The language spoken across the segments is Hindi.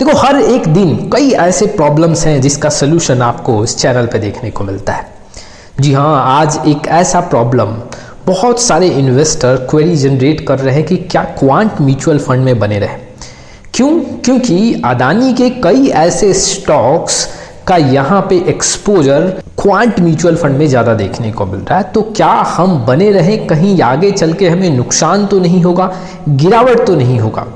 देखो, हर एक दिन कई ऐसे प्रॉब्लम्स हैं जिसका सलूशन आपको इस चैनल पे देखने को मिलता है। जी हाँ, आज एक ऐसा प्रॉब्लम बहुत सारे इन्वेस्टर क्वेरी जनरेट कर रहे हैं कि क्या क्वांट म्यूचुअल फंड में बने रहे। क्यों? क्योंकि अदानी के कई ऐसे स्टॉक्स का यहाँ पे एक्सपोजर क्वांट म्यूचुअल फंड में ज़्यादा देखने को मिल रहा है। तो क्या हम बने रहें, कहीं आगे चल के हमें नुकसान तो नहीं होगा, गिरावट तो नहीं होगा।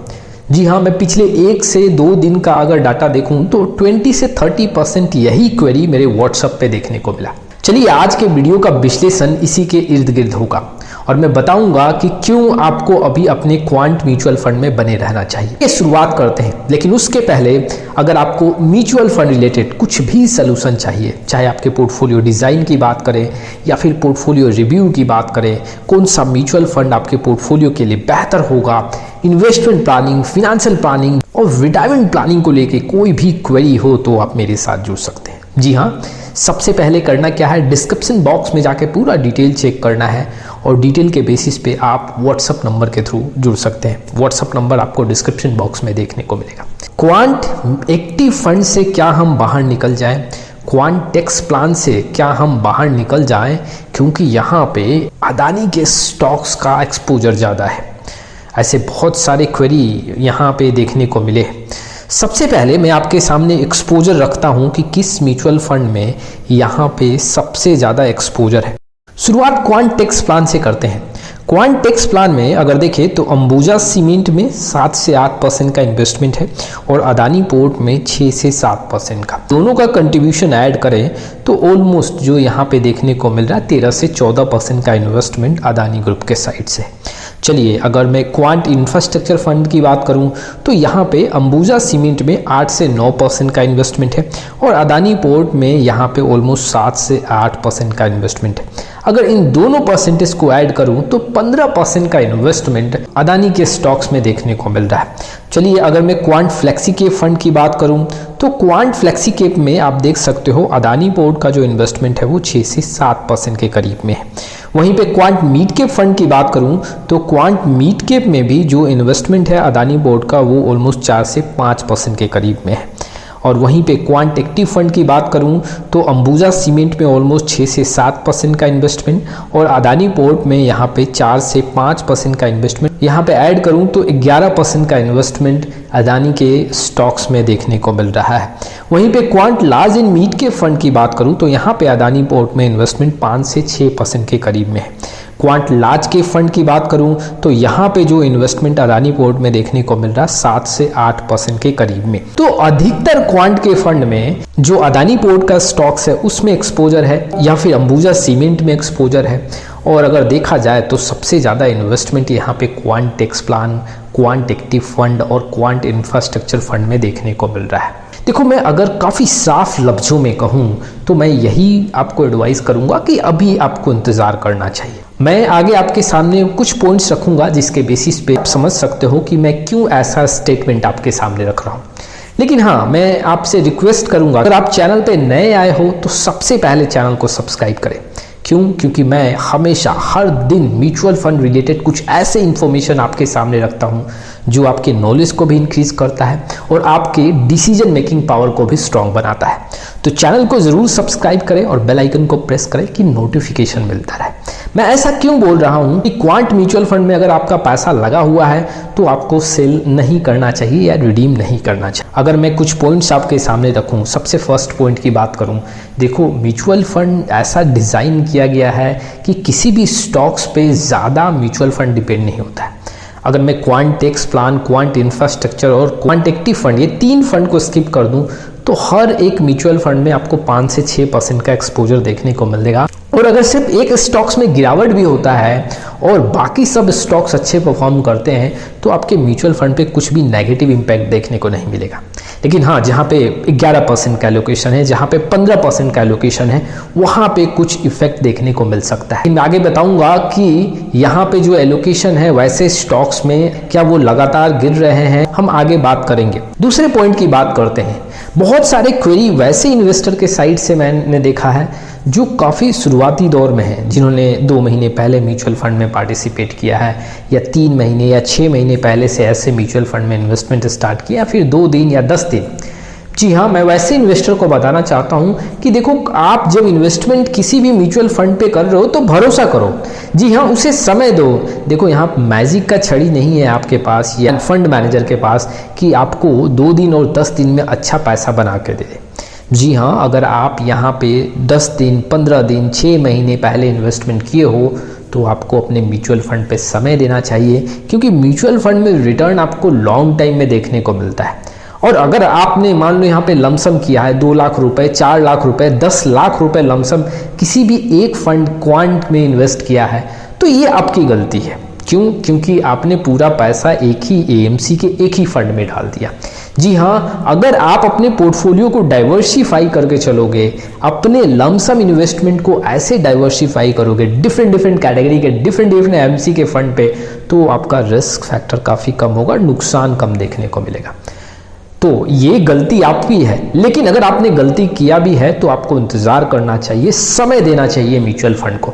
जी हाँ, मैं पिछले 1 से 2 दिन का अगर डाटा देखूं तो 20 से 30% यही क्वेरी मेरे व्हाट्सएप पे देखने को मिला। चलिए, आज के वीडियो का विश्लेषण इसी के इर्द गिर्द होगा और मैं बताऊंगा कि क्यों आपको अभी अपने क्वांट म्यूचुअल फंड में बने रहना चाहिए। ये शुरुआत करते हैं, लेकिन उसके पहले अगर आपको म्यूचुअल फंड रिलेटेड कुछ भी सलूशन चाहिए, चाहे आपके पोर्टफोलियो डिज़ाइन की बात करें या फिर पोर्टफोलियो रिव्यू की बात करें, कौन सा म्यूचुअल फंड आपके पोर्टफोलियो के लिए बेहतर होगा, इन्वेस्टमेंट प्लानिंग, फिनेंशियल प्लानिंग और रिटायरमेंट प्लानिंग को लेके कोई भी क्वेरी हो तो आप मेरे साथ जुड़ सकते हैं। जी हाँ, सबसे पहले करना क्या है, डिस्क्रिप्शन बॉक्स में जाके पूरा डिटेल चेक करना है और डिटेल के बेसिस पे आप व्हाट्सएप नंबर के थ्रू जुड़ सकते हैं। व्हाट्सएप नंबर आपको डिस्क्रिप्शन बॉक्स में देखने को मिलेगा। क्वांट एक्टिव फंड से क्या हम बाहर निकल जाएं, क्वांट टैक्स प्लान से क्या हम बाहर निकल जाएं, क्योंकि यहाँ पे अदानी के स्टॉक्स का एक्सपोजर ज़्यादा है। ऐसे बहुत सारे क्वेरी यहाँ पे देखने को मिले। सबसे पहले मैं आपके सामने एक्सपोजर रखता हूँ कि किस म्यूचुअल फंड में यहाँ पे सबसे ज़्यादा एक्सपोजर है। शुरुआत क्वांट टैक्स प्लान से करते हैं। क्वांट टैक्स प्लान में अगर देखें तो अंबुजा सीमेंट में 7 से 8% का इन्वेस्टमेंट है और अदानी पोर्ट में 6 से 7% का। दोनों का कंट्रीब्यूशन ऐड करें तो ऑलमोस्ट जो यहाँ पे देखने को मिल रहा है 13 से 14% का इन्वेस्टमेंट अदानी ग्रुप के साइड से। चलिए, अगर मैं क्वांट इंफ्रास्ट्रक्चर फंड की बात करूं तो यहाँ पे अंबुजा सीमेंट में 8 से 9% का इन्वेस्टमेंट है और अदानी पोर्ट में यहाँ पे ऑलमोस्ट 7 से 8% का इन्वेस्टमेंट है। अगर इन दोनों परसेंटेज को ऐड करूं तो 15% का इन्वेस्टमेंट अदानी के स्टॉक्स में देखने को मिल रहा है। चलिए, अगर मैं क्वांट फ्लेक्सी कैप फंड की बात करूं तो क्वांट फ्लेक्सी कैप में आप देख सकते हो अदानी पोर्ट का जो इन्वेस्टमेंट है वो 6 से 7% के करीब में है। वहीं पे क्वांट मिड कैप फंड की बात करूं तो क्वांट मिड कैप में भी जो इन्वेस्टमेंट है अदानी पोर्ट का वो ऑलमोस्ट 4 से 5% के करीब में है। और वहीं पे क्वांट एक्टिव फंड की बात करूं तो अंबुजा सीमेंट में ऑलमोस्ट 6 से 7% का इन्वेस्टमेंट और अदानी पोर्ट में यहाँ पे 4 से 5% का इन्वेस्टमेंट। यहाँ पे ऐड करूं तो 11% का इन्वेस्टमेंट अदानी के स्टॉक्स में देखने को मिल रहा है। वहीं पे quant large and mid cap fund की बात करूं तो यहाँ पे अदानी पोर्ट में इन्वेस्टमेंट 5 से 6% के करीब में है। क्वांट लार्ज कैप फंड की बात करूं तो यहाँ पे जो इन्वेस्टमेंट अदानी पोर्ट में देखने को मिल रहा है 7 से 8% के करीब में। तो अधिकतर क्वांट के फंड में जो अदानी पोर्ट का स्टॉक्स है उसमें एक्सपोजर है या फिर अंबुजा सीमेंट में एक्सपोजर है। और अगर देखा जाए तो सबसे ज़्यादा इन्वेस्टमेंट यहाँ पे quant tax plan, quant active fund और क्वांट इंफ्रास्ट्रक्चर फंड में देखने को मिल रहा है। देखो, मैं अगर काफ़ी साफ लफ्ज़ों में कहूँ तो मैं यही आपको एडवाइस करूँगा कि अभी आपको इंतज़ार करना चाहिए। मैं आगे आपके सामने कुछ पॉइंट्स रखूँगा जिसके बेसिस पे आप समझ सकते हो कि मैं क्यों ऐसा स्टेटमेंट आपके सामने रख रहा हूँ। लेकिन हाँ, मैं आपसे रिक्वेस्ट करूँगा, अगर आप चैनल पे नए आए हो तो सबसे पहले चैनल को सब्सक्राइब करें। क्यों? क्योंकि मैं हमेशा हर दिन म्यूचुअल फंड रिलेटेड कुछ ऐसे इन्फॉर्मेशन आपके सामने रखता हूं जो आपके नॉलेज को भी इंक्रीज करता है और आपके डिसीजन मेकिंग पावर को भी स्ट्रांग बनाता है। तो चैनल को ज़रूर सब्सक्राइब करें और बेल आइकन को प्रेस करें कि नोटिफिकेशन मिलता रहे। मैं ऐसा क्यों बोल रहा हूं कि क्वांट म्यूचुअल फंड में अगर आपका पैसा लगा हुआ है तो आपको सेल नहीं करना चाहिए या रिडीम नहीं करना चाहिए। अगर मैं कुछ पॉइंट्स आपके सामने रखूं, सबसे फर्स्ट पॉइंट की बात करूं, देखो, म्यूचुअल फंड ऐसा डिज़ाइन किया गया है कि किसी भी स्टॉक्स पे ज़्यादा म्यूचुअल फंड डिपेंड नहीं होता है। अगर मैं quant tax plan, quant infrastructure और क्वांट एक्टिव फंड, ये 3 फंड को स्किप कर दूं तो हर एक म्यूचुअल फंड में आपको 5 से 6% का एक्सपोजर देखने को मिलेगा। और अगर सिर्फ एक स्टॉक्स में गिरावट भी होता है और बाकी सब स्टॉक्स अच्छे परफॉर्म करते हैं तो आपके म्यूचुअल फंड पे कुछ भी नेगेटिव इम्पैक्ट देखने को नहीं मिलेगा। लेकिन हाँ, जहाँ पे 11% का एलोकेशन है, जहाँ पे 15% का एलोकेशन है, वहाँ पे कुछ इफेक्ट देखने को मिल सकता है। मैं आगे बताऊंगा कि यहाँ पे जो एलोकेशन है वैसे स्टॉक्स में क्या वो लगातार गिर रहे हैं हम आगे बात करेंगे। दूसरे पॉइंट की बात करते हैं। बहुत सारे क्वेरी वैसे इन्वेस्टर के साइड से मैंने देखा है जो काफ़ी शुरुआती दौर में हैं, जिन्होंने 2 महीने पहले म्यूचुअल फंड में पार्टिसिपेट किया है, या 3 महीने या 6 महीने पहले से ऐसे म्यूचुअल फंड में इन्वेस्टमेंट स्टार्ट किया, या फिर 2 दिन या 10 दिन। जी हाँ, मैं वैसे इन्वेस्टर को बताना चाहता हूँ कि देखो, आप जब इन्वेस्टमेंट किसी भी म्यूचुअल फंड पे कर रहे हो तो भरोसा करो। जी हाँ, उसे समय दो। देखो, यहाँ मैजिक का छड़ी नहीं है आपके पास या फंड मैनेजर के पास कि आपको 2 दिन और 10 दिन में अच्छा पैसा बना के दे दे। जी हाँ, अगर आप यहाँ पे 10 दिन, 15 दिन, 6 महीने पहले इन्वेस्टमेंट किए हो तो आपको अपने म्यूचुअल फंड पे समय देना चाहिए, क्योंकि म्यूचुअल फंड में रिटर्न आपको लॉन्ग टाइम में देखने को मिलता है। और अगर आपने मान लो यहाँ पे लमसम किया है 2 लाख रुपए, 4 लाख रुपए, 10 लाख रुपए लमसम किसी भी एक फंड क्वांट में इन्वेस्ट किया है, तो ये आपकी गलती है। क्यों? क्योंकि आपने पूरा पैसा एक ही एएमसी के एक ही फंड में डाल दिया। जी हाँ, अगर आप अपने पोर्टफोलियो को डाइवर्सिफाई करके चलोगे, अपने लमसम इन्वेस्टमेंट को ऐसे डाइवर्सिफाई करोगे डिफरेंट कैटेगरी के डिफरेंट एएमसी के फंड पे, तो आपका रिस्क फैक्टर काफ़ी कम होगा, नुकसान कम देखने को मिलेगा। तो ये गलती आपकी है। लेकिन अगर आपने गलती किया भी है तो आपको इंतज़ार करना चाहिए, समय देना चाहिए म्यूचुअल फंड को।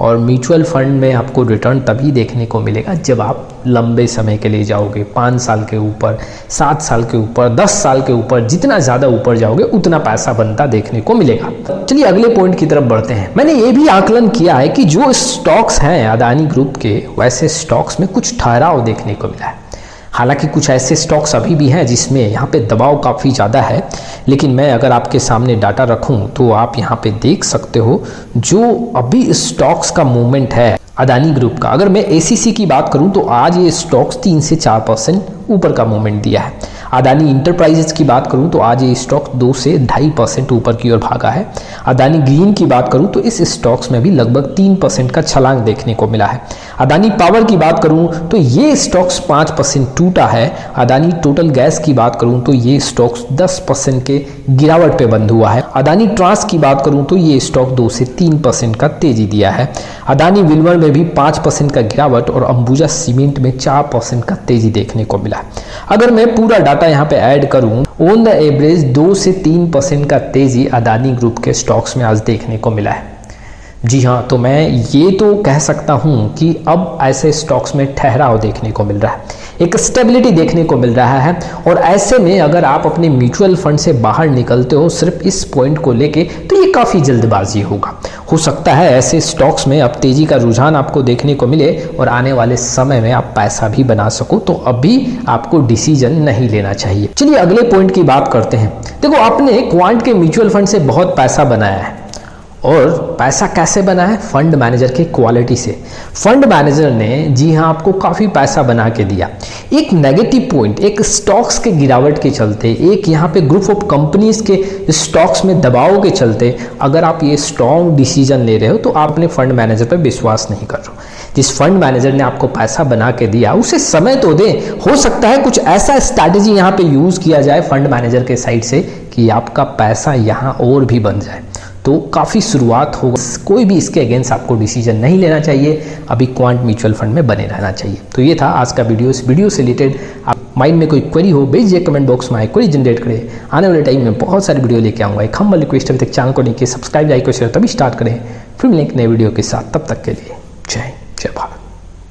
और म्यूचुअल फंड में आपको रिटर्न तभी देखने को मिलेगा जब आप लंबे समय के लिए जाओगे, 5 साल के ऊपर, 7 साल के ऊपर, 10 साल के ऊपर। जितना ज़्यादा ऊपर जाओगे उतना पैसा बनता देखने को मिलेगा। चलिए अगले पॉइंट की तरफ बढ़ते हैं। मैंने ये भी आकलन किया है कि जो स्टॉक्स हैं अदानी ग्रुप के, वैसे स्टॉक्स में कुछ ठहराव देखने को मिला है। हालांकि कुछ ऐसे स्टॉक्स अभी भी हैं जिसमें यहाँ पे दबाव काफ़ी ज़्यादा है, लेकिन मैं अगर आपके सामने डाटा रखूँ तो आप यहाँ पे देख सकते हो जो अभी स्टॉक्स का मूवमेंट है अदानी ग्रुप का। अगर मैं एसीसी की बात करूँ तो आज ये स्टॉक्स 3 से 4% ऊपर का मूवमेंट दिया है। अदानी इंटरप्राइजेज की बात करूं तो आज ये स्टॉक 2 से 2.5% ऊपर की ओर भागा है। अदानी ग्रीन की बात करूं तो इस स्टॉक्स में भी लगभग 3% का छलांग देखने को मिला है। अदानी पावर की बात करूं तो ये स्टॉक्स 5% टूटा है। अदानी टोटल गैस की बात करूं तो ये स्टॉक्स 10% के गिरावट पे बंद हुआ है। अदानी ट्रांस की बात करूं तो ये स्टॉक 2 से 3% का तेजी दिया है। अदानी विल्मर में भी 5% का गिरावट और अंबुजा सीमेंट में 4% का तेजी देखने को मिला है। अगर मैं पूरा डाटा यहाँ पे ऐड करूं, ऑन द एवरेज 2 से 3% का तेजी अदानी ग्रुप के स्टॉक्स में आज देखने को मिला है। जी हाँ, तो मैं ये तो कह सकता हूँ कि अब ऐसे स्टॉक्स में ठहराव देखने को मिल रहा है, एक स्टेबिलिटी देखने को मिल रहा है। और ऐसे में अगर आप अपने म्यूचुअल फंड से बाहर निकलते हो सिर्फ इस पॉइंट को लेके, तो ये काफ़ी जल्दबाजी होगा। हो सकता है ऐसे स्टॉक्स में अब तेजी का रुझान आपको देखने को मिले और आने वाले समय में आप पैसा भी बना सको, तो अभी आपको डिसीजन नहीं लेना चाहिए। चलिए अगले पॉइंट की बात करते हैं। देखो, आपने क्वांट के म्यूचुअल फंड से बहुत पैसा बनाया है, और पैसा कैसे बना है? फंड मैनेजर की क्वालिटी से। फंड मैनेजर ने जी हाँ आपको काफ़ी पैसा बना के दिया। एक नेगेटिव पॉइंट, एक स्टॉक्स के गिरावट के चलते, एक यहाँ पे ग्रुप ऑफ कंपनीज के स्टॉक्स में दबाव के चलते अगर आप ये स्ट्रॉन्ग डिसीजन ले रहे हो तो आप अपने फंड मैनेजर पर विश्वास नहीं कर रहे हो। जिस फंड मैनेजर ने आपको पैसा बना के दिया उसे समय तो दे। हो सकता है कुछ ऐसा स्ट्रैटेजी यहाँ पे यूज़ किया जाए फंड मैनेजर के साइड से कि आपका पैसा यहाँ और भी बन जाए, तो काफ़ी शुरुआत होगा। कोई भी इसके अगेंस्ट आपको डिसीजन नहीं लेना चाहिए, अभी क्वांट म्यूचुअल फंड में बने रहना चाहिए। तो ये था आज का वीडियो। इस वीडियो से रिलेटेड आप माइंड में कोई क्वेरी हो भेजिए कमेंट बॉक्स में, क्वेरी जनरेट करें। आने वाले टाइम में बहुत सारी वीडियो लेके आऊँगा। एक हम्बल रिक्वेस्ट, अभी तक चैनल को नहीं किया सब्सक्राइब, लाइक और शेयर तभी स्टार्ट करें। फिर मिलेंगे नए वीडियो के साथ, तब तक के लिए जय हिंद, जय भारत।